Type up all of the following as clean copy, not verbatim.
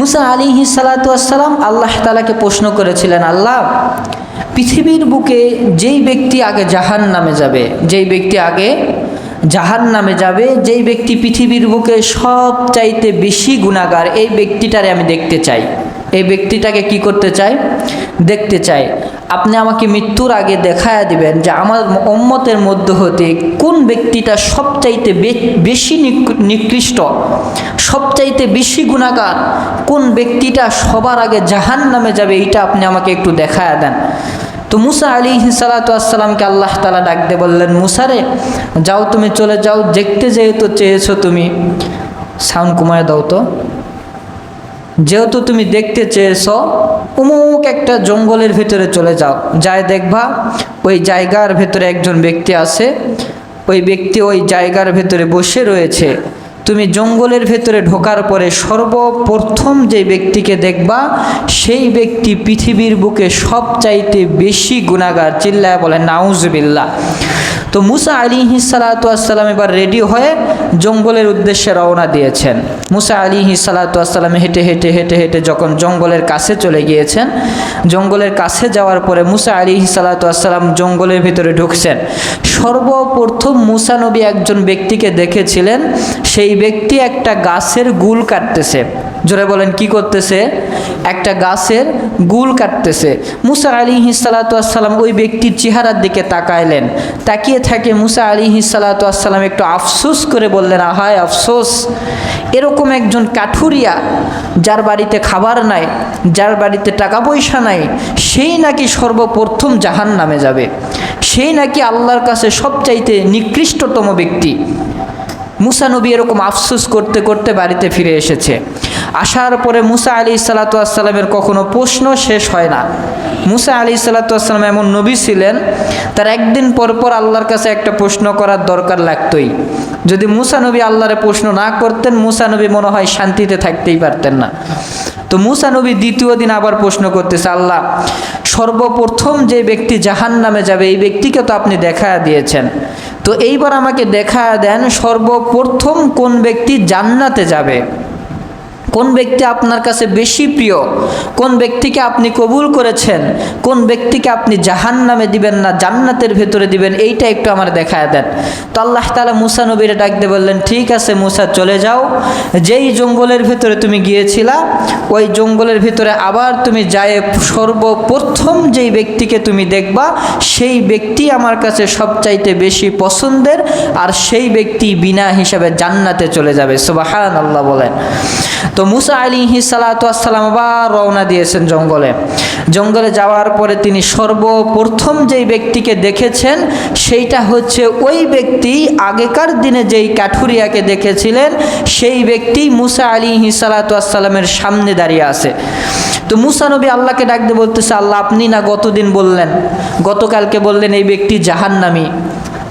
মুসা আলাইহিস সালাতু ওয়াসসালাম আল্লাহ তাআলাকে প্রশ্ন করেছিলেন, আল্লাহ, পৃথিবীর বুকে যেই ব্যক্তি আগে জাহান্নামে যাবে, যেই ব্যক্তি আগে জাহান্নামে যাবে, যেই ব্যক্তি পৃথিবীর বুকে সবচাইতে বেশি গুনাহগার, এই ব্যক্তিটারে আমি দেখতে চাই। এই ব্যক্তিটাকে কি করতে চাই? দেখতে চাই। আপনি আমাকে মৃত্যুর আগে দেখায়া দিবেন যে আমার উম্মতের মধ্য হতে কোন ব্যক্তিটা সবচাইতে বেশি নিকৃষ্ট, সবচাইতে বেশি গুনাহগার, কোন ব্যক্তিটা সবার আগে জাহান্নামে যাবে, এইটা আপনি আমাকে একটু দেখায়া দেন। তো মুসা আলাইহিস সালাতু ওয়াসসালামকে আল্লাহ তাআলা ডাক দিয়ে বললেন, মুসা রে, যাও, তুমি চলে যাও, দেখতে যেহেতু চেয়েছো তুমি, সাউন্ড কমায় দাও তো, যেহেতু তুমি দেখতে চেয়েছো, অমুক একটা জঙ্গলের ভেতরে চলে যাও, যায় দেখবা ওই জায়গার ভেতরে একজন ব্যক্তি আছে, ওই ব্যক্তি ওই জায়গার ভেতরে বসে রয়েছে। তুমি জঙ্গলের ভেতরে ঢোকার পরে সর্বপ্রথম যে ব্যক্তিকে দেখবা, সেই ব্যক্তি পৃথিবীর বুকে সবচাইতে বেশি গুনাহগার। চিল্লায় বলেন নাউজুবিল্লাহ। তো মুসা আলাইহিস সালাতু ওয়াসসালাম এবার রেডি হয়ে জঙ্গলের উদ্দেশ্যে রওনা দিয়েছেন। মুসা আলাইহিস সালাতু ওয়াসসালাম হেঁটে হেঁটে হেঁটে হেঁটে যখন জঙ্গলের কাছে চলে গিয়েছেন, জঙ্গলের কাছে যাওয়ার পরে মুসা আলাইহিস সালাতু ওয়াসসালাম জঙ্গলের ভিতরে ঢুকছেন। সর্বপ্রথম মুসা নবী একজন ব্যক্তিকে দেখেছিলেন, সেই ব্যক্তি একটা গাছের গুল কাটতেছে। জোরে বলেন, কি করতেছে? একটা গাছের গুল কাটতেছে। মুসা আলাইহিস সালাতু ওয়াসসালাম ওই ব্যক্তির চেহারার দিকে তাকাইলেন। তাকিয়ে থাকে মুসা আলাইহিস সালাতু ওয়াসসালাম একটু আফসোস করে বললেন, আহায় আফসোস, এরকম একজন কাঠুরিয়া, যার বাড়িতে খাবার নাই, যার বাড়িতে টাকা পয়সা নাই, সেই নাকি সর্বপ্রথম জাহান্নামে যাবে, সেই নাকি আল্লাহর কাছে সবচাইতে নিকৃষ্টতম ব্যক্তি। মুসা নবী এরকম আফসোস করতে করতে বাড়িতে ফিরে এসেছে। আসার পরে মুসা আলাইহিস সালাতু ওয়াসসালামের কখনো প্রশ্ন শেষ হয় না। মুসা আলাইহিস সালাতু ওয়াসসালাম এমন নবী ছিলেন, তার একদিন পর পর আল্লাহর কাছে একটা প্রশ্ন করার দরকার লাগতোই। যদি মুসা নবী আল্লাহরে প্রশ্ন না করতেন, মুসা নবী মনে হয় শান্তিতে থাকতেই পারতেন না। তো মুসা নবী দ্বিতীয় দিন আবার প্রশ্ন করতেছে, আল্লাহ, সর্বপ্রথম যে ব্যক্তি জাহান্নামে যাবে, এই ব্যক্তিকে তো আপনি দেখায়া দিয়েছেন, তো এইবার আমাকে দেখায়া দেন সর্বপ্রথম কোন ব্যক্তি জান্নাতে যাবে, কোন ব্যক্তি আপনার কাছে বেশি প্রিয়, কোন ব্যক্তিকে আপনি কবুল করেছেন, কোন ব্যক্তিকে আপনি জাহান্নামে দিবেন না জান্নাতের ভেতরে দিবেন, এইটা একটু আমার দেখায় দেন। তো আল্লাহ তাআলা মুসা নবীরে ডাক দিয়ে বললেন, ঠিক আছে মুসা, চলে যাও, যেই জঙ্গলের ভেতরে তুমি গিয়েছিলা, ওই জঙ্গলের ভিতরে আবার তুমি যায় সর্বপ্রথম যেই ব্যক্তিকে তুমি দেখবা, সেই ব্যক্তি আমার কাছে সবচাইতে বেশি পছন্দের, আর সেই ব্যক্তি বিনা হিসাবে জান্নাতে চলে যাবে। সুবহানাল্লাহ বলেন। তো মুসা আলাইহিস সালাতু ওয়াসসালাম আবার রওনা দিয়েছেন জঙ্গলে। জঙ্গলে যাওয়ার পরে তিনি সর্বপ্রথম যেই ব্যক্তিকে দেখেছেন, সেইটা হচ্ছে ওই ব্যক্তি আগেকার দিনে যেই কাঠুরিয়াকে দেখেছিলেন, সেই ব্যক্তি মুসা আলাইহিস সালাতু ওয়াসসালামের সামনে দাঁড়িয়ে আছে। তো মুসা নবী আল্লাহকে ডাক দিয়ে বলতেছে, আল্লাহ, আপনি না গতদিন বললেন, গতকালকে বললেন এই ব্যক্তি জাহান্নামী,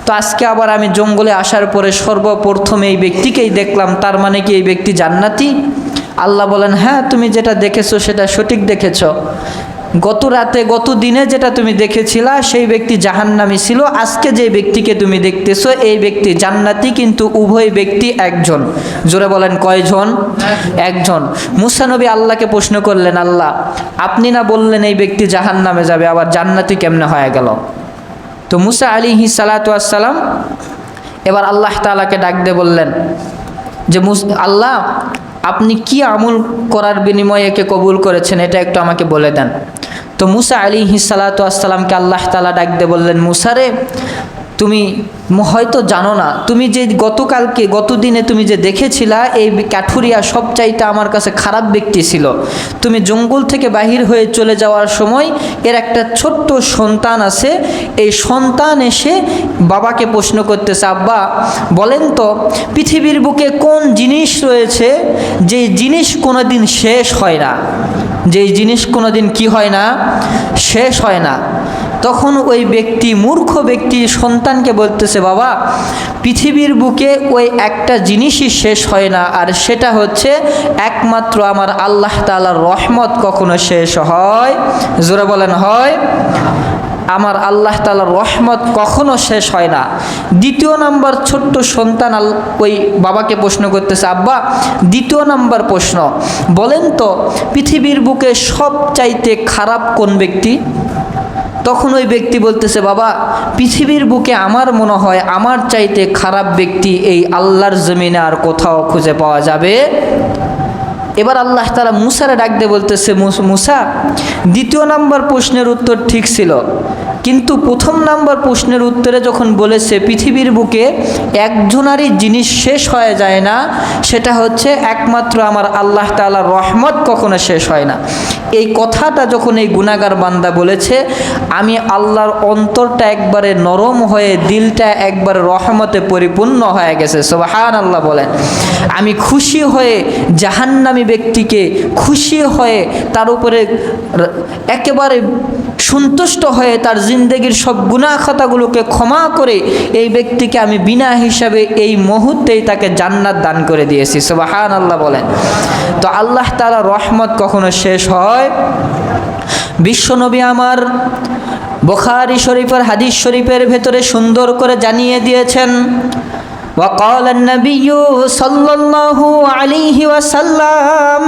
তো আজকে আবার আমি জঙ্গলে আসার পরে সর্বপ্রথম এই ব্যক্তিকেই দেখলাম, তার মানে কি এই ব্যক্তি জান্নাতি? আল্লাহ বলেন, হ্যাঁ, তুমি যেটা দেখেছো সেটা সঠিক দেখেছো। গত রাতে, গত দিনে যেটা তুমি দেখেছিলা, সেই ব্যক্তি জাহান্নামী ছিল। আজকে যে ব্যক্তিকে তুমি দেখতেছো, এই ব্যক্তি জান্নাতি, কিন্তু উভয় ব্যক্তি একজন। জোরে বলেন, কয়জন? একজন। মুসা নবী আল্লাহকে প্রশ্ন করলেন, আল্লাহ, আপনি না বললেন এই ব্যক্তি জাহান্নামে যাবে, আবার জান্নাতি কেমনে হয়ে গেল? তো মুসা আলাইহিস সালাতু ওয়াসসালাম এবার আল্লাহ তাআলাকে ডাক দিয়ে বললেন যে, আল্লাহ, আপনি কি আমল করার বিনিময়ে একে কবুল করেছেন, এটা একটু আমাকে বলে দেন। তো মুসা আলাইহিস সালাতু ওয়াসসালামকে আল্লাহ তাআলা ডাক দিয়ে বললেন, মুসা রে, তুমি হয়তো জানো না, তুমি যে গতকালকে, গতদিনে তুমি যে দেখেছিলা, এই কাঠুরিয়া সবচাইতে আমার কাছে খারাপ ব্যক্তি ছিল। তুমি জঙ্গল থেকে বাহির হয়ে চলে যাওয়ার সময় এর একটা ছোট্ট সন্তান আছে, এই সন্তান এসে বাবাকে প্রশ্ন করতেছে, আব্বা বলেন তো, পৃথিবীর বুকে কোন জিনিস রয়েছে যে জিনিস কোনোদিন শেষ হয় না, যেই জিনিস কোনোদিন কি হয় না, শেষ হয় না। তখন ওই ব্যক্তি, মূর্খ ব্যক্তি, সন্তানকে বলতেছে, বাবা, পৃথিবীর বুকে ওই একটা জিনিসই শেষ হয় না, আর সেটা হচ্ছে একমাত্র আমার আল্লাহ তাআলার রহমত কখনো শেষ হয়? জোরে বলেন, হয়? আমার আল্লাহ তাআলার রহমত কখনো শেষ হয় না। দ্বিতীয় নাম্বার ছোট্ট সন্তান ওই বাবাকে প্রশ্ন করতেছে, আব্বা দ্বিতীয় নাম্বার প্রশ্ন, বলেন তো পৃথিবীর বুকে সবচাইতে খারাপ কোন ব্যক্তি? তখন ওই ব্যক্তি বলতেছে, বাবা পৃথিবীর বুকে আমার মনে হয় আমার চাইতে খারাপ ব্যক্তি এই আল্লাহর জমিনে আর কোথাও খুঁজে পাওয়া যাবে। এবার আল্লাহ তাআলা মুসারে ডাক দিয়ে বলতেছে, মুসা দ্বিতীয় নাম্বার প্রশ্নের উত্তর ঠিক ছিল, কিন্তু প্রথম নাম্বার প্রশ্নের উত্তরে যখন বলেছে পৃথিবীর বুকে একজনারই জিনিস শেষ হয়ে যায় না, সেটা হচ্ছে একমাত্র আমার আল্লাহ তাআলার রহমত কখনো শেষ হয় না। এই কথাটা যখন এই গুনাহগার বান্দা বলেছে, আমি আল্লাহর অন্তরটা একবারে নরম হয়ে দিলটা একবারে রহমতে পরিপূর্ণ হয়ে গেছে। সুবহানাল্লাহ বলেন। আমি খুশি হয়ে জাহান্নামী ব্যক্তিকে খুশি হয়ে তার উপরে একেবারে সন্তুষ্ট হয়ে তার জিন্দেগির সব গুনাহ খাতাগুলোকে ক্ষমা করে এই ব্যক্তিকে আমি বিনা হিসাবে এই মুহূর্তেই তাকে জান্নাত দান করে দিয়েছি। সুবহানাল্লাহ বলেন। তো আল্লাহ তাআলার রহমত কখনো শেষ হয়? বিশ্বনবী আমার বুখারী শরীফের হাদিস শরীফের ভেতরে সুন্দর করে জানিয়ে দিয়েছেন, ওয়াকালান নাবিয়্যু সাল্লাল্লাহু আলাইহি ওয়াসাল্লাম